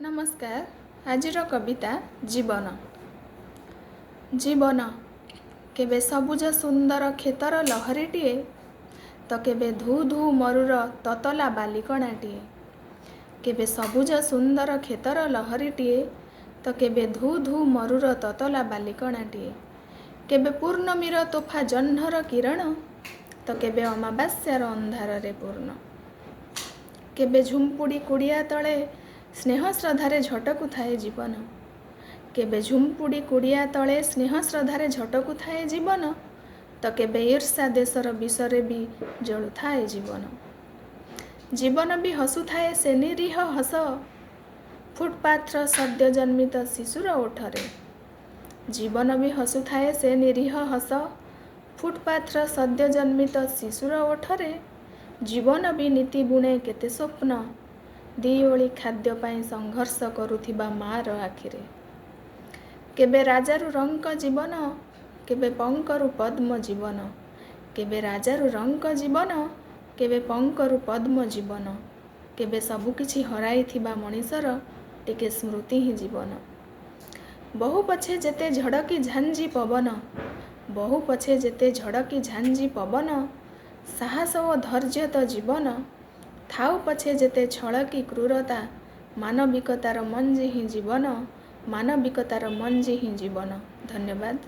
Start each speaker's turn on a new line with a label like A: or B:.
A: नमस्कार। आजिर कविता जीवन। जीवन केबे सबुज सुंदर खेतर लहरीटिए तो केबे धू धू मरुर ततला बालिकणाटिए। केबे सबुज सुंदर खेतर लहरीटिए तो केबे धू धू मरुर ततला बालिकणाटिए। केबे पूर्णमीर तोफा जह्नर किरण तो केबे अमावास्यार अंधार रे पूर्ण। केबे झुंपुड़ी कुड़िया तले स्नेह श्रद्धारे झटकु थाए जीवन। केबे झुंपुड़ी कुड़िया तले स्नेह श्रद्धारे झटकु थाए जीवन तो केबे ईर्षा देशर विषरे भी जळु थाए जीवन। जीवन भी हसु थाए से निरीह हस फुटपाथर सद्य जन्मित शिशुर ओठरे। जीवन भी हसु थाए से निरीह हस फुटपाथर सद्य जन्मित शिशुर ओठरे। जीवन भी नीति बुणे केते स्वप्न दी ओली खाद्य पाई संघर्ष करुथिबा मार आखिरे। केबे राजारु रंक जीवन केबे पंकरु पद्म जीवन। केबे राजारु रंक जीवन केबे पंकरु पद्म जीवन। केबे सबु किछि हराई थिबा मनिषर टिके स्मृति ही जीवन। बहु पछे जेते झड़की झांझी पवन बहु पछे जेते झड़की झांझी पवन साहस ओ धैर्य तो जीवन। थाउ पछे जेते छळकी क्रूरता मानविकतार मंजी ही जीवन। मानविकतार मंजी ही जीवन। धन्यवाद।